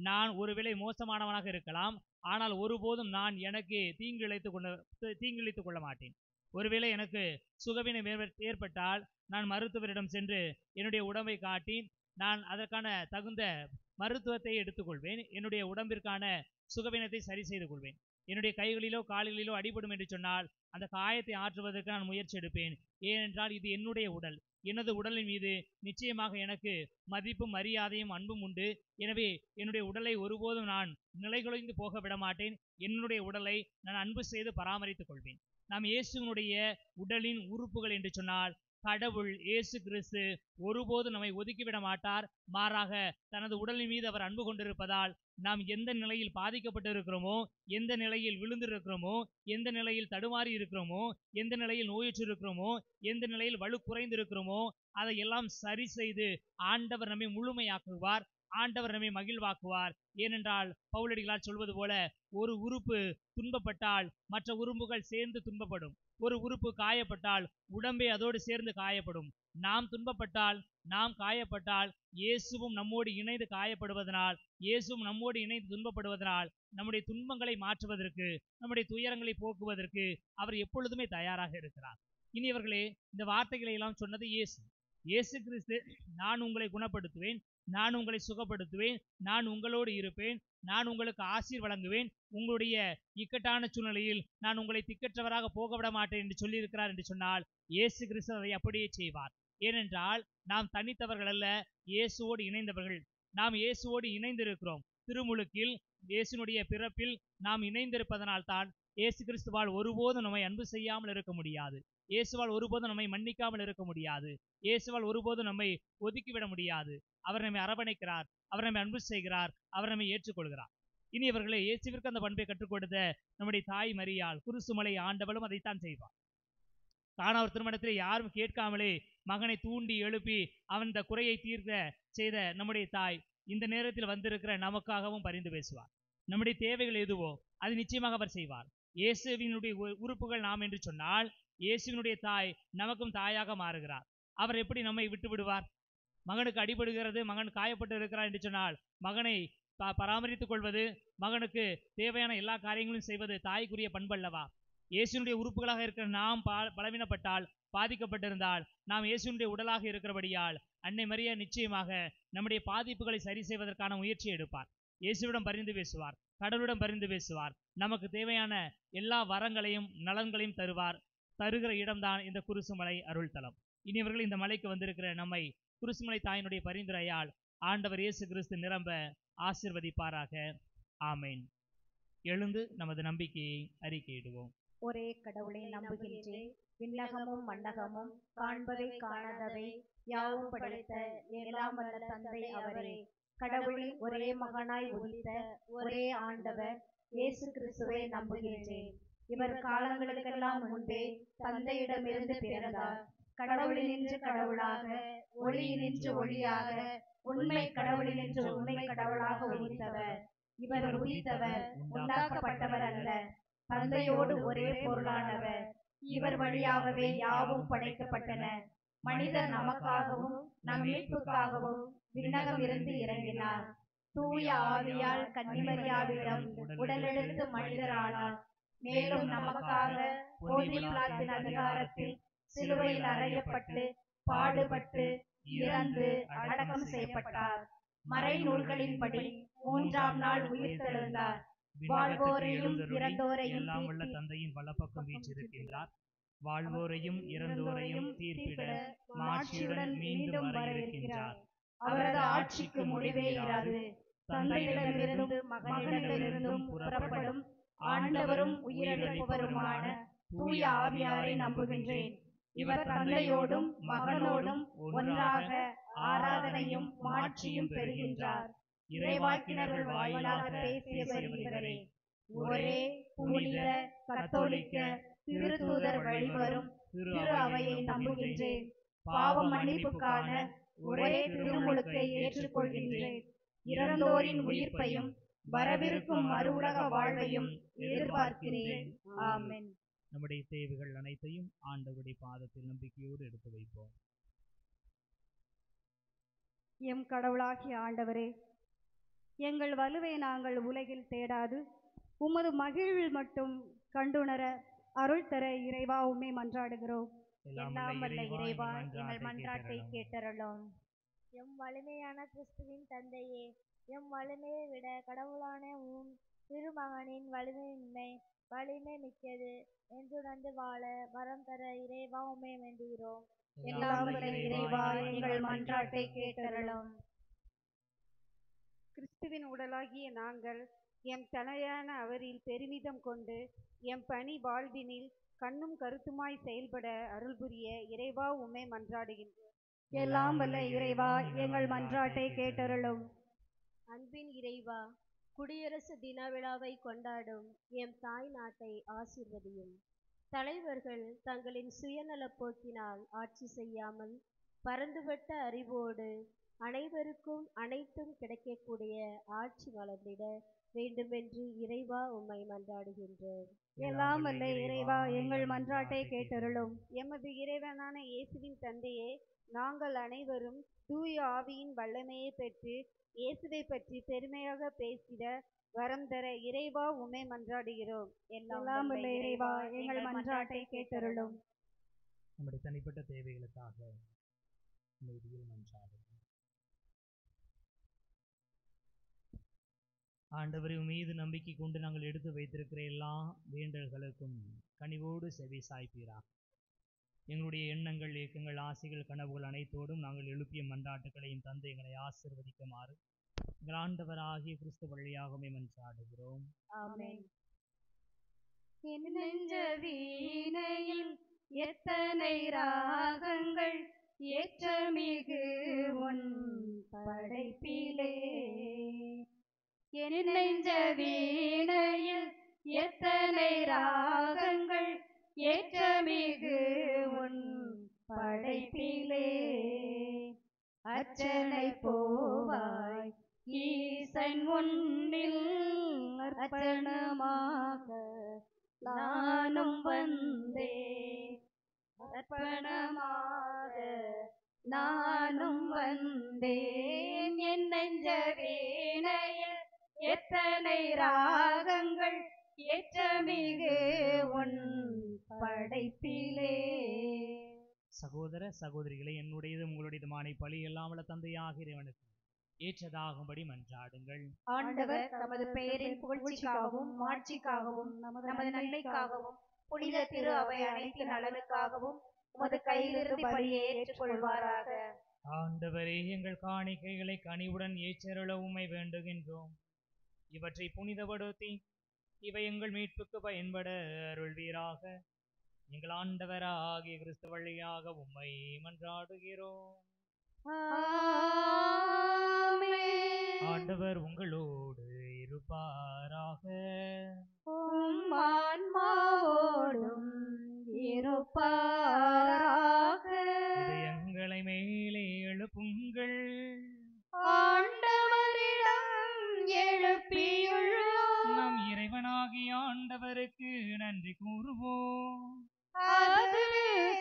நான் ஒருவேளை மோசமானவனாக இருக்கலாம், ஆனால் ஒருபோதும் நான் எனக்கு தீங்கிழைத்துக் கொள்ள மாட்டேன். ஒருவேளை எனக்கு சுகவீனம் ஏற்பட்டால் நான் மருத்துவரிடம் சென்று என்னுடைய உடம்பை காட்டி நான் அதற்கான தகுந்த மருத்துவத்தை எடுத்துக்கொள்வேன். என்னுடைய உடம்பிற்கான சுகவீனத்தை சரி செய்து கொள்வேன். என்னுடைய கைகளிலோ கால்களிலோ அடிபடும் என்று சொன்னால் அந்த காயத்தை ஆற்றுவதற்கு நான் முயற்சி எடுப்பேன். ஏனென்றால் இது என்னுடைய உடல். எனது உடலின் மீது நிச்சயமாக எனக்கு மதிப்பும் மரியாதையும் அன்பும் உண்டு. எனவே என்னுடைய உடலை ஒருபோதும் நான் நிலைகுலைந்து போக விட மாட்டேன். என்னுடைய உடலை நான் அன்பு செய்து பராமரித்துக் கொள்வேன். நாம் இயேசுவினுடைய உடலின் உறுப்புகள் என்று சொன்னால் கடவுள் இயேசு கிறிஸ்து ஒருபோதும் நம்மை ஒதுக்கிவிட மாட்டார். மாறாக தனது உடலின் மீது அவர் அன்பு கொண்டிருப்பதால் நாம் எந்த நிலையில் பாதிக்கப்பட்டு இருக்கிறோமோ, எந்த நிலையில் விழுந்திருக்கிறோமோ, எந்த நிலையில் தடுமாறி இருக்கிறோமோ, எந்த நிலையில் நோயுற்று இருக்கிறோமோ, எந்த நிலையில் வலு குறைந்து இருக்கிறோமோ, அதையெல்லாம் சரி செய்து ஆண்டவர் நம்மை முழுமையாக்குவார். ஆண்டவர் நம்மை மகிழ்வாக்குவார். ஏனென்றால் பவுலடிகளார் சொல்வது போல, ஒரு உறுப்பு துன்பப்பட்டால் மற்ற உறுப்புகள் சேர்ந்து துன்பப்படும். ஒரு உறுப்பு காயப்பட்டால் உடம்பே அதோடு சேர்ந்து காயப்படும். நாம் துன்பப்பட்டால், நாம் காயப்பட்டால், இயேசுவும் நம்மோடு இணைந்து காயப்படுவதனால், இயேசுவும் நம்மோடு இணைந்து துன்பப்படுவதனால், நம்முடைய துன்பங்களை மாற்றுவதற்கு, நம்முடைய துயரங்களை போக்குவதற்கு அவர் எப்பொழுதுமே தயாராக இருக்கிறார். இனியவர்களே, இந்த வார்த்தைகளை எல்லாம் சொன்னது இயேசு கிறிஸ்து, நான் உங்களை குணப்படுத்துவேன், நான் உங்களை சுகப்படுத்துவேன், நான் உங்களோடு இருப்பேன், நான் உங்களுக்கு ஆசீர் வழங்குவேன், உங்களுடைய இக்கட்டான சூழ்நிலையில் நான் உங்களை திக்கற்றவராக போக விட மாட்டேன் என்று சொல்லியிருக்கிறார் என்று சொன்னால், இயேசு கிறிஸ்து அதை அப்படியே செய்வார். ஏனென்றால் நாம் தனித்தவர்கள் அல்ல, இயேசுவோடு இணைந்தவர்கள். நாம் இயேசுவோடு இணைந்திருக்கிறோம். திருமுழுக்கில் இயேசுனுடைய பிறப்பில் நாம் இணைந்திருப்பதனால்தான் இயேசு கிறிஸ்துவால் ஒருபோதும் நம்மை அன்பு செய்யாமல் இருக்க முடியாது. இயேசுவால் ஒருபோதும் நம்மை மன்னிக்காமல் இருக்க முடியாது. இயேசுவால் ஒருபோதும் நம்மை ஒதுக்கிவிட முடியாது. அவர் நம்மை அரவணைக்கிறார், அவர் நம்மை அன்பு செய்கிறார், அவர் நம்மை ஏற்றுக்கொள்கிறார். இனியவர்களே, இயேசுவிற்கு அந்த பண்பை கற்றுக் கொடுத்த நம்முடைய தாய் மரியாள், குருசுமலை ஆண்டவளும் அதைத்தான் செய்வார். கானான் திருமணத்தில் யாரும் கேட்காமலே மகனை தூண்டி எழுப்பி அவன் இந்த குறையை தீர்க்க செய்த நம்முடைய தாய் இந்த நேரத்தில் வந்திருக்கிற நமக்காகவும் பரிந்து பேசுவார். நம்முடைய தேவைகள் எதுவோ அது நிச்சயமாக அவர் செய்வார். இயேசுவினுடைய உறுப்புகள் நாம் என்று சொன்னால், இயேசுவினுடைய தாய் நமக்கும் தாயாக மாறுகிறார். அவர் எப்படி நம்மை விட்டு விடுவார்? மகனுக்கு அடிபடுகிறது, மகன் காயப்பட்டு இருக்கிறார் என்று சொன்னால் மகனை பராமரித்துக் கொள்வது, மகனுக்கு தேவையான எல்லா காரியங்களும் செய்வது தாய்க்குரிய பண்பல்லவா? இயேசுனுடைய உறுப்புகளாக இருக்கிற நாம் பலவீனப்பட்டால், பாதிக்கப்பட்டிருந்தால், நாம் இயேசுனுடைய உடலாக இருக்கிறபடியால் அன்னை மரியா நிச்சயமாக நம்முடைய பாதிப்புகளை சரி செய்வதற்கான முயற்சியை எடுப்பார். இயேசுவிடம் பரிந்து பேசுவார், கடவுளிடம் பரிந்து பேசுவார். நமக்கு தேவையான எல்லா வரங்களையும் நலன்களையும் தருவார். தருகிற இடம்தான் இந்த குருசுமலை அருள்தலம். இனியவர்கள், இந்த மலைக்கு வந்திருக்கிற நம்மை குருசுமலை தாயினுடைய பரிந்துரையால் ஆண்டவர் இயேசு கிறிஸ்து நிரம்ப ஆசீர்வதிப்பாராக. ஆமேன். எழுந்து நமது நம்பிக்கையை அறிக்கையிடுவோம். ஒரே கடவுளை நம்புகின்றேன். விண்ணகமும் மண்ணகமும் காண்பவை காணாதவை யாவும் படைத்த எல்லாம் வல்ல தந்தை அவரே. கடவுளின் ஒரே மகனாய் உதித்த ஒரே ஆண்டவர் இயேசு கிறிஸ்துவை நம்புகின்றேன். இவர் காலங்களுக்கெல்லாம் முன்பே தந்தையிடமிருந்து பிறந்தார். கடவுளினின்று கடவுளாக, ஒளியினின்று ஒளியாக, உண்மை கடவுளினின்று உண்மை கடவுளாக உதித்தவர். இவர் உதித்தவர், உண்டாக்கப்பட்டவர் அல்ல, தந்தையோடு ஒரே பொருளானவர். இவர் வழியாகவே யாவும் படைக்கப்பட்டன. மனிதர் நமக்காகவும் நம் மீட்புக்காகவும் விண்ணகம் இருந்து இறங்கினார். தூய ஆவியால் கன்னிமரியாவிடம் உடலெடுத்து மனிதரானார். மேலும் நமக்காக போதிய பிலாத்தின் அதிகாரத்தில் சிலுவையில் அறையப்பட்டு பாடுபட்டு இறந்து அடக்கம் செய்யப்பட்டார். மறைநூல்களின்படி 3ஆம் நாள் உயிர்த்தெழுந்தார். வாழ்வோரையும் இறந்தோரையும் எல்லாம் உள்ள தந்தையின் வலப்பக்கம் வீற்றிருக்கின்றார். வாழ்வோரையும் இறந்தோரையும் தீர்ப்பிட மாட்சியுடன் மீண்டும் வர இருக்கிறார். அவரது ஆட்சிக்கு முடிவே இராது. தந்தையிடமிருந்தும் மகனிடமிருந்தும் புறப்படும் ஆண்டவரும் உயிரிழப்பவருமான தூய ஆவியாரை நம்புகின்றேன். இவர் தந்தையோடும் மகனோடும் ஒன்றாக ஆராதனையும் மாட்சியும் பெறுகின்றார். இறைவாக்கினர்கள் வாயிலாக பேசியவர் இவரே. ஒரே புனித கத்தோலிக்க திருத்தூதர் வழிவரும் திரு அவையை நம்புகின்றேன். பாவ மன்னிப்புக்கான ஒரே திருமுழுக்கை ஏற்றுக்கொள்கின்றேன். இறந்தோரின் உயிர்ப்பையும் வரவிருக்கும் மறுஉலக வாழ்வையும் எதிர்பார்க்கிறேன். ஆமென். நம்முடைய தேவைகள் அனைத்தையும் ஆண்டவருடைய பாதத்தில் நம்பிக்கையோடு எடுத்து வைப்போம். எம் கடவுளாகிய ஆண்டவரே, எங்கள் வலுவை நாங்கள் உலகில் தேடாது உமது மகிழ்வில் மட்டும் கண்டுணர அருள் தர இறைவா உம்மை மன்றாடுகிறோம். எல்லாம் வல்ல இறைவா, எங்கள் மன்றாட்டை கேட்டருளும். எம் வலிமையான கிறிஸ்துவின் தந்தையே, எம் வலிமையை விட கடவுளான உம் திருமகனின் வலிமையின்மை வலிமை மிக்கது என்றுணர்ந்து வாழ வரம் தர இறைவா உம்மை வேண்டுகிறோம். எல்லாம் வல்ல இறைவா, எங்கள் மன்றாட்டை கேட்டருளும். கிறிஸ்துவின் உடலாகிய நாங்கள் எம் தலையான அவரில் பெருமிதம் கொண்டு எம் பணி வாழ்வினில் கண்ணும் கருத்துமாய் செயல்பட அருள் புரிய இறைவா உம்மை மன்றாடுகின்றோம். எல்லாம் வல்ல இறைவா எங்கள் மன்றாட்டை கேட்டருளும். அன்பின் இறைவா, குடியரசு தின விழாவை கொண்டாடும் எம் தாய் நாட்டை ஆசீர்வதியும். தலைவர்கள் தங்களின் சுயநலப் போக்கினால் ஆட்சி செய்யாமல் பரந்துபட்ட அறிவோடு அனைவருக்கும் அனைத்தும் கிடைக்கக்கூடிய ஆட்சி வளர்ந்திட வேண்டுமென்று இறைவா உம்மை மன்றாடுகின்றோம். எல்லாம் வல்ல இறைவா எங்கள் மன்றாட்டை கேட்டருளும். எமது இறைவனான இயேசுவின் தந்தையே, நாங்கள் அனைவரும் தூய ஆவியின் வல்லமையை பெற்று இயேசுவை பற்றி பெருமையாக பேசிட வரம் தர இறைவா உம்மை மன்றாடுகிறோம். எல்லாம் வல்ல இறைவா எங்கள் மன்றாட்டை கேட்டருளும். நம்முடைய தனிப்பட்ட தேவைகளுக்காக அமைதியில் மன்றாடுவோம். ஆண்டவரை மீது நம்பிக்கை கொண்டு நாங்கள் எடுத்து வைத்திருக்கிற எல்லா வேண்டல்களுக்கும் கனிவோடு செவி சாய்ப்பீராக. எங்களுடைய எண்ணங்கள், இயக்கங்கள், ஆசைகள், கனவுகள் அனைத்தோடும் நாங்கள் எழுப்பிய மன்றாட்டுகளையும் தந்து எங்களை ஆசீர்வதிக்குமாறு எங்கள் ஆண்டவராகிய கிறிஸ்து வழியாகவே மன்றாடுகிறோம். ஆமென். என் நெஞ்ச வீணையில் எத்தனை ராகங்கள் ஏற்றமிகு உன் படைப்பிலே. என் நெஞ்ச வீணையில் எத்தனை ராகங்கள் ஏற்றமிகு உன் படைப்பிலே. அர்ச்சனை போவாய் ஈசன் முன்னில் அர்ப்பணமாக நானும் வந்தேன். அர்ப்பணமாக நானும் வந்தேன். என் நெஞ்ச வீணையில் எத்தனை ராகங்கள் ஏற்றமிகு உன் படைப்பிலே. சகோதர சகோதரிகளை, என்னுடையது உங்களுடையதுமான பழி எல்லாமல தந்தையாக இறைவனுக்கு ஏற்றதாகும்படி மன்றாடுங்கள். ஆண்டவர் தமது பெயரின் புகழ்ச்சிக்காகவும் மாட்சிக்காகவும் நமது நன்மைக்காகவும் புனித திரு அவை அனைத்து நலனுக்காகவும் உமது கையிலிருந்து பலியை ஏற்றுக்கொள்வாராக. ஆண்டவரே, எங்கள் காணிக்கைகளை கனிவுடன் ஏற்றருள உம்மை வேண்டுகின்றோம். இவற்றை புனிதப்படுத்தி இவை எங்கள் மீட்புக்கு பயன்பட அருள்வீராக. எங்கள் ஆண்டவராகிய கிறிஸ்து வழியாக உம்மை மன்றாடுகிறோம். ஆண்டவர் உங்களோடு இருப்பாராக. உம் ஆன்மாவோடும் இருப்பாராக. இதயங்களை மேலே எழுப்புங்கள். ஆண்டவரிடம் எழுப்பியுள்ளோம். நம் இறைவனாகிய ஆண்டவருக்கு நன்றி கூறுவோம். அது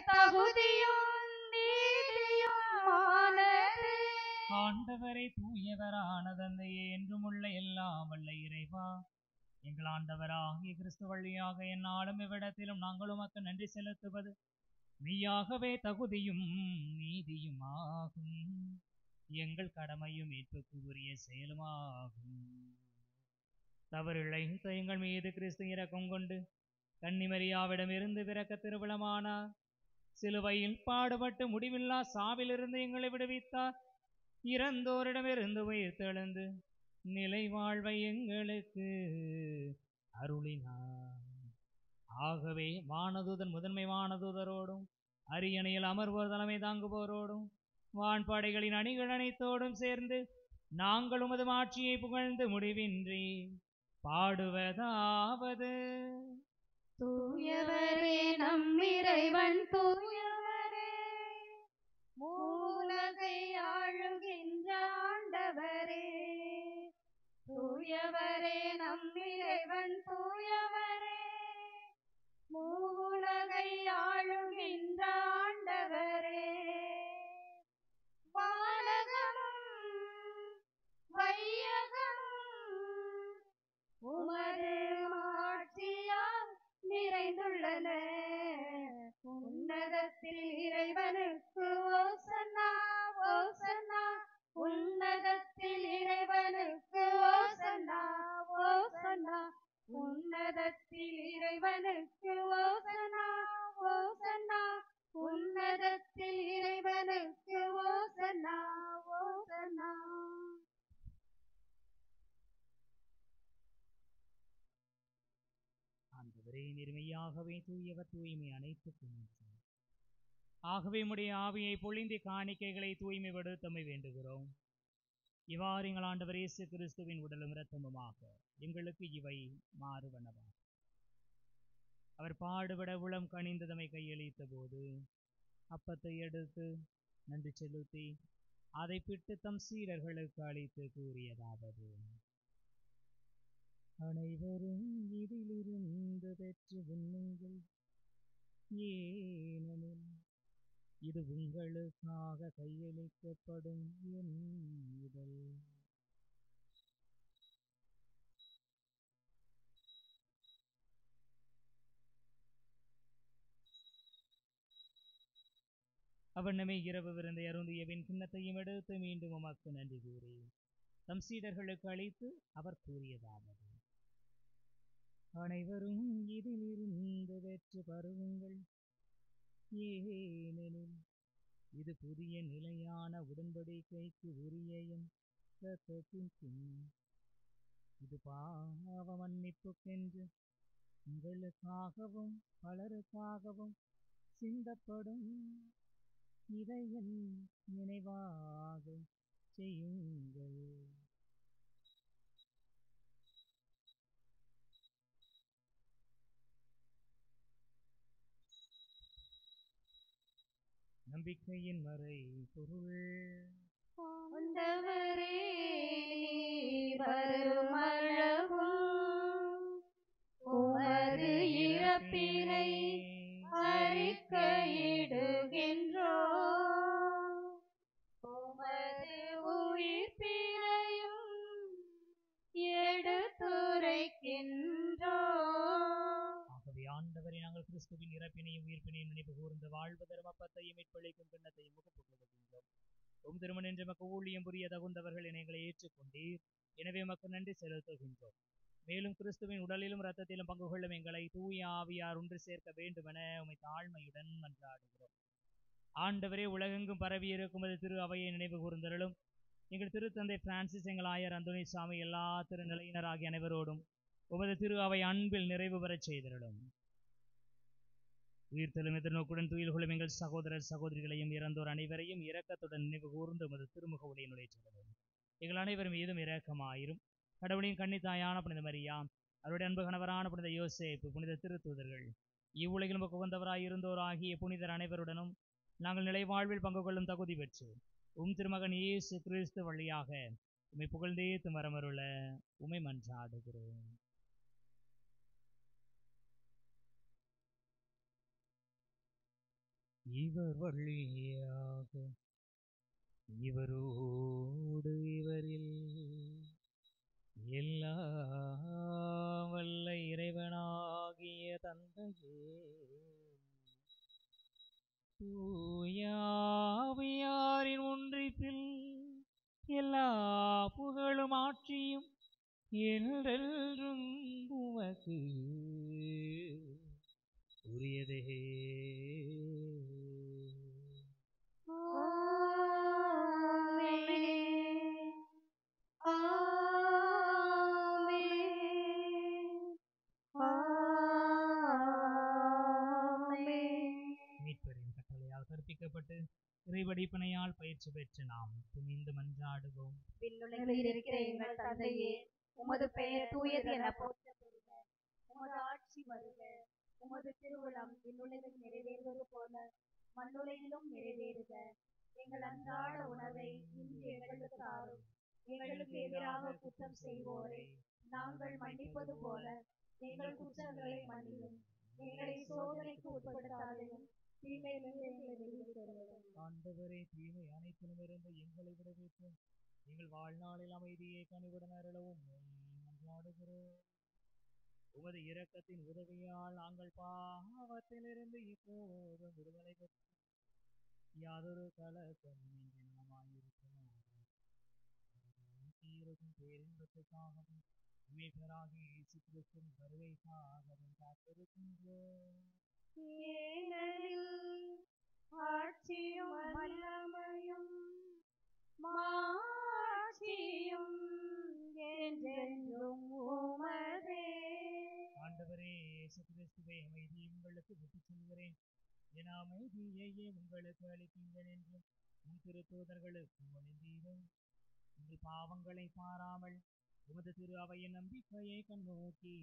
தகுதியும் நீதியுமானது. ஆண்டவரை தூயவரான தந்தையே, என்றும் உள்ள எல்லாம் வல்ல இறைவா, எங்கள் ஆண்டவராகிய கிறிஸ்து வழியாக எந்நாளும் இவ்விடத்திலும் நாங்கள் உமக்கு நன்றி செலுத்துவது மெய்யாகவே தகுதியும் நீதியுமாகும். எங்கள் கடமையும் மீட்புக்கு உரிய செயலுமாகும். தவறிழைத்த எங்கள் மீது கிறிஸ்து இரக்கம் கொண்டு கன்னிமரியாவிடமிருந்து பிறக்க திருவிழமானார். சிலுவையில் பாடுபட்டு முடிவில்லா சாவிலிருந்து எங்களை விடுவித்தார். இறந்தோரிடமிருந்து உயிர் தெழுந்து நிலை வாழ்வை எங்களுக்கு அருளினார். ஆகவே வானதூதன் முதன்மை வானதூதரோடும் அரியணையில் அமர்வோர் தலைமை தாங்குவோரோடும் வான்படைகளின் அணிகள் அனைத்தோடும் சேர்ந்து நாங்கள் உமது மாட்சியை புகழ்ந்து முடிவின்றி பாடுவதாவது: தூயவரே நம் இறைவன் தூயவரே, மூலகை ஆளுகின்ற ஆண்டவரே. தூயவரே நம் இறைவன் தூயவரே, மூலகை ஆளுகின்ற ஆண்டவரே. வானகமும் வையகமும் உமது மாட்சியால் நிறைந்துள்ளன. உன்னதத்தில் இறைவனுக்கு ஓசன்னா, ஓசன்னா. உன்னதத்தில் இறைவனுக்கு ஓசன்னா, ஓசன்னா. உன்னதத்தில் இறைவனுக்கு ஓசன்னா, ஓசன்னா. உன்னதத்தில் இறைவனுக்கு ஓசன்னா, ஓசன்னா. ஆண்டவரே நிர்மையாகவே தூயவர் தூய்மை அனைத்துக்கும் ஊற்று. ஆகவே உம்முடைய ஆவியை பொழிந்து காணிக்கைகளை தூய்மைப்படுத்தமை வேண்டுகிறோம். இவ்வாறு எங்கள் ஆண்டவர் இயேசு கிறிஸ்துவின் உடலும் இரத்தமுமாக எங்களுக்கு இவை மாறுவனவா. அவர் பாடுபட உளம் கனிந்ததமை கையளித்த போது அப்பத்தை எடுத்து நன்றி செலுத்தி அதை பிட்டு தம் சீடர்களுக்கு அளித்து கூறியதாவது: அனைவரும் இதிலிருந்து பெற்று உண்ணுங்கள், ஏனெனில் இது உங்களுக்காக கையளிக்கப்படும் என் உடல். அவனமே இரவு விருந்தை அருந்தியபின் கிண்ணத்தையும் எடுத்து மீண்டும் உமக்கு நன்றி கூறி தம் சீடர்களுக்கு அளித்து அவர் கூறியதாவது: அனைவரும் இதிலிருந்து பெற்று பருகுங்கள், ஏனெனில் இது புதிய நிலையான உடன்படிக்கைக்கு உரிய என் இரத்தத்தின் கிண்ணம். இது பாவ மன்னிப்புக்கென்று உங்களுக்காகவும் பலருக்காகவும் சிந்தப்படும். இதை என் நினைவாக செய்யுங்கள். நம்பிக்கையின் மறை பொருள். ஆண்டவரே, நீர் வருமளவும் உமது இறப்பினை அறிக்கையிடுகின்றோம், உமது உயிர்ப்பினையும் எடுத்துரைக்கின்றோம். ஆகவே ஆண்டவரை நாங்கள் கிறிஸ்துவின் இறப்பினையும் உயிர்ப்பினையும் நினைவு கூர்ந்து வாழ்வு தர்மப்பத்தையும் மீட்பளிக்கும் கிண்ணத்தையும் முகப்பு கொடுக்கின்றோம். திருமணம் என்று மக்கு ஊழியம் புரிய தகுந்தவர்கள் எங்களை ஏற்றுக்கொண்டீர். எனவே மக்கு நன்றி செலுத்துகின்றோம். மேலும் கிறிஸ்துவின் உடலிலும் இரத்தத்திலும் பங்கு கொள்ளும் எங்களை தூய ஆவியார் ஒன்று சேர்க்க வேண்டுமென உம்மை தாழ்மையுடன் மன்றாடுகிறோம். ஆண்டவரே, உலகெங்கும் பரவி இருக்கும் திரு அவையை நினைவு கூர்ந்தருளும். எங்கள் திருத்தந்தை பிரான்சிஸ், எங்கள் ஆயர் அந்தோனி சாமி, எல்லா திருநிலையினராகிய அனைவரோடும் உமது திரு அவை அன்பில் நிறைவு பெறச் செய்தருளும். உயிர்த்தெழும் எதிர்நோக்குடன் துயில் கொள்ளும் எங்கள் சகோதரர் சகோதரிகளையும் இறந்தோர் அனைவரையும் இரக்கத்துடன் நினைவு கூர்ந்து உமது திருமுக ஒளியை நுழைச்செல்லும். எங்கள் அனைவரும் மீதும் இரக்கமாயிரும். கடவுளின் கன்னித்தாயான புனித மரியா, அவருடைய அன்பு கணவரான புனித யோசேப்பு, புனித திருத்தூதர்கள், இவ்வுலகிலும் உகந்தவராய் இருந்தோர் ஆகிய புனிதர் அனைவருடனும் நாங்கள் நிலைவாழ்வில் பங்கு கொள்ளும் தகுதி பெற்று திருமகன் இயேசு கிறிஸ்து வழியாக உம்மை புகழ்ந்தேத்து மரமருள உம்மை மன்றாடுகிறோம். இவர் வழியாக இவரோடு இவரில் எல்லாம் வல்ல இறைவனாகிய தந்தையே, தூயாவியாரின் ஒன்றிப்பில் எல்லா புகழும் ஆட்சியும் என்றென்றும் உமக்கு உரியதே. மீட்பரின் கட்டளையால் கற்பிக்கப்பட்டு இறைவடிப்பனையால் பயிற்சி பெற்று நாம் துணிந்து மன்றாடுவோம். விண்ணுலகில் இருக்கிற எங்கள் தந்தையே, உமது பெயர் தூயது என போற்றப் பெறுக. உமது ஆட்சி வருக. உமது திருவுளம் விண்ணுலகில் நிறைவேறுவது போல மண்ணுலகிலும் நிறைவேறுக. எங்கள் அன்றாட உணவை இன்று எங்களுக்கு தாரும். எங்களுக்கு எதிராக குற்றம் செய்வோரை நாங்கள் மன்னிப்பது போல எங்கள் குற்றங்களை மன்னியும். எங்களை சோதனைக்கு உட்படுத்தாதையும் தீமையிலிருந்து எங்களை விடுவித்தருளும். ஆண்டவரே, தீமை அனைத்திலும் இருந்து எங்களை விடுவித்து எங்கள் வாழ்நாளில் அமைதியை கனிவுடன் அருளவும் மன்றாடுகிறோம். உமது இரக்கத்தின் உதவியால் நாங்கள் பாவத்திலிருந்து இப்போது விடுதலை பெற்று யாதொரு கலக்கமின்றி நலமாயிருக்கிறோம். பேரின்பத்துக்காகவும் மீட்பராகிய இயேசு கிறிஸ்துவின் வருகைக்காகவும் காத்திருக்கின்றோம். ஏனெனில் ஆட்சியும் வல்லமையும் மாட்சியும் என்றென்றும் உமதே. ஆண்டவரே இயேசு கிறிஸ்து கிறிஸ்துவை அமைதியை உங்களுக்கு விட்டுச் செல்கிறேன், என அமைதியையே உங்களுக்கு அளிக்கின்றேன் என்று உன் திருத்தூதர்களுக்கு மொழிந்தீரும். உங்கள் பாவங்களை பாராமல் உமது திரு அவையின் நம்பிக்கையை கண்ணோக்கி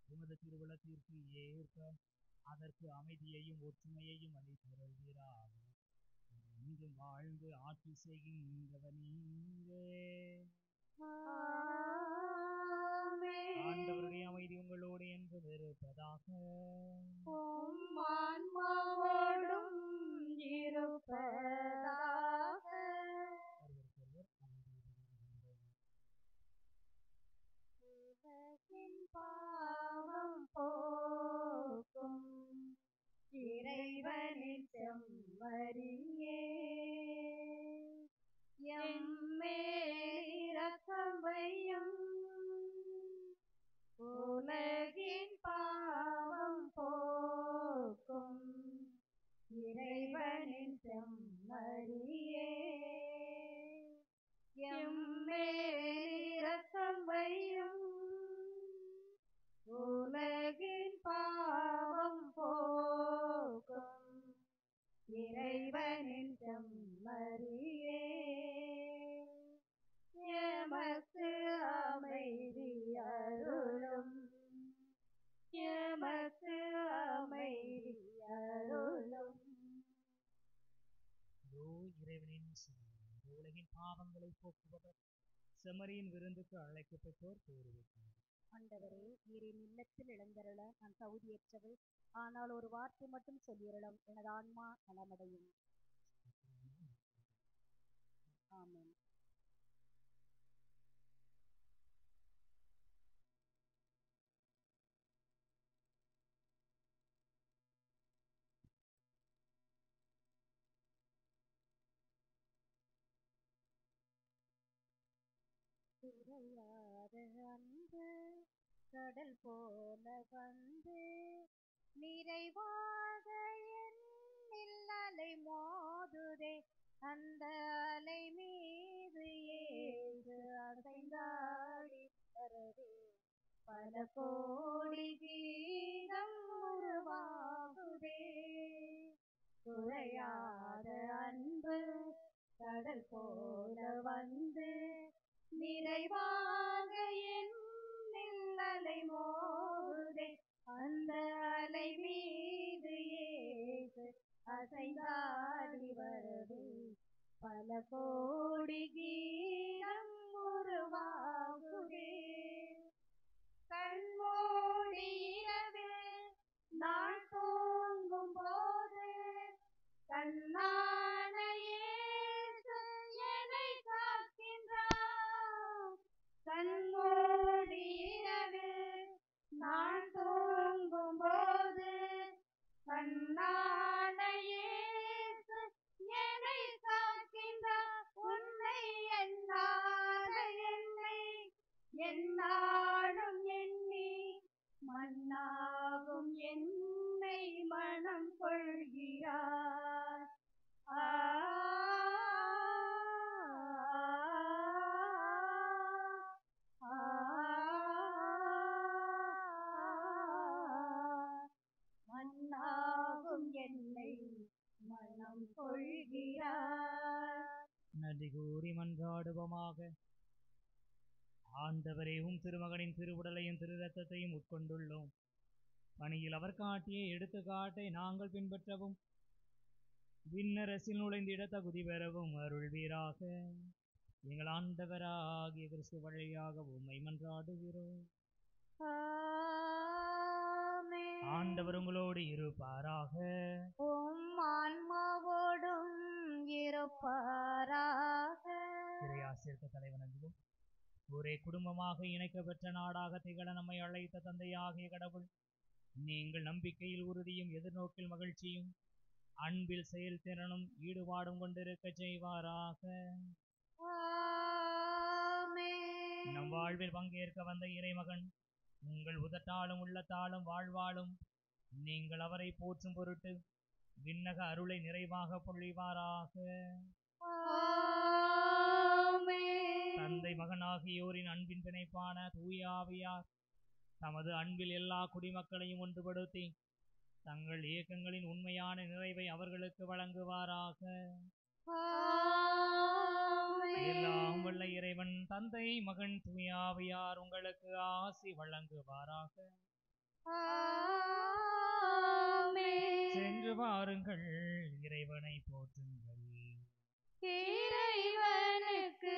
உமது திருவுளத்திற்கு ஏற்ப அதற்கு அமைதியையும் ஒற்றுமையையும் அளித்தருள்வீராக. இன்றும் வாழ்ந்து ஆட்சி செய்கின்றவர் நீரே. ஆண்டவருடைய அமைதி உங்களோடு என்று இருப்பதாக. ஆன்மாவோடும் இருப்பதாக. உலகின் பாவம் போக்கும் இறைவனின் செம்மறியே, எம்மேல் இரக்கம் வையும். உலகின் பாவம் போக்கும் இறைவனின் செம்மறியே, எம்மேல் இரக்கம் வையும். உலகின் பாவம் போக்கும் இறைவனின் செம்மறியே, எமக்கு அமைதி அருளும். எமக்கு அமைதி அருளும். இறைவனின் உலகின் பாவங்களை போக்குபவர் செம்மறியின் விருந்துக்கு அழைக்கப்பட்டோர் பேருவிட்டார். ஆண்டவரே, நீரின் இல்லத்தில் இழந்தருள நான் தகுதியற்றவள், ஆனால் ஒரு வார்த்தை மட்டும் சொல்லியருளும், எனது ஆன்மா நலமடையும். ஆமென். குறையாத அன்பு கடல் போல வந்து நிறைவாக என்னில் அலை மோதுதே, அந்த அலை மீது ஏறு அசைந்தாடி வரவே பல கோடி கீதம் உருவாகுதே. குறையாத அன்பு கடல் போல வந்து நிறைவாக என்னில் அலை மோதுதே, அந்த அலை மீது ஏறு அசைந்தாடி வரவே பல கோடி கீதம் உருவாகுதே. கண்மூடி இரவில் நான் தூங்கும் போது கண்ணான இயேசு என்னை காக்கின்றார். கண்மூடி இரவில் நான் தூங்கும் போது கண்ணான இயேசு என்னை காக்கின்றார். உன்னை எண்ணாத என்னை என்னாலும் எண்ணி மண்ணாகும் என்னை மனம் கொள்கிறார். மண்ணாகும் என்னை மனம் கொள்கிறார். நன்றி கூறி மன்றாடுவோமாக. ஆண்டவரே, உம் திருமகனின் திருவுடலையும் திரு ரத்தத்தையும் உட்கொண்டுள்ளோம். பணியில் அவர் காட்டிய எடுத்துக்காட்டை நாங்கள் பின்பற்றவும் விண்ணரசில் நுழைந்திட தகுதி பெறவும் அருள்வீராக. எங்கள் ஆண்டவராகிய கிறிஸ்து வழியாக உம்மை மன்றாடுகிறோம். ஆண்டவர் உங்களோடு இருப்பாராக. உம் ஆன்மாவோடும் இருப்பாராக. இறையாசிரியர் தலைவனங்களும் ஒரே குடும்பமாக இணைக்கப்பெற்ற நாடாக திகழ நம்மை அழைத்த தந்தையாகிய கடவுள், நீங்கள் நம்பிக்கையில் உறுதியும் எதிர்நோக்கில் மகிழ்ச்சியும் அன்பில் செயல்திறனும் ஈடுபாடும் கொண்டிருக்க செய்வாராக. நம் வாழ்வில் பங்கேற்க வந்த இறைமகன் உங்கள் உதட்டாலும் உள்ளத்தாலும் வாழ்வாலும் நீங்கள் அவரை போற்றும் பொருட்டு விண்ணக அருளை நிறைவாக பொழிவாராக. தந்தை மகன் ஆகியோரின் அன்பின் பிணைப்பான தூய ஆவியார் தமது அன்பில் எல்லா குடிமக்களையும் ஒன்றுபடுத்தி தங்கள் இயக்கங்களின் உண்மையான நிறைவை அவர்களுக்கு வழங்குவாராக. எல்லாம் வல்ல இறைவன் தந்தை மகன் தூயாவியார் உங்களுக்கு ஆசி வழங்குவாராக. சென்று வாருங்கள், இறைவனை போற்றுங்கள். இறைவனுக்கு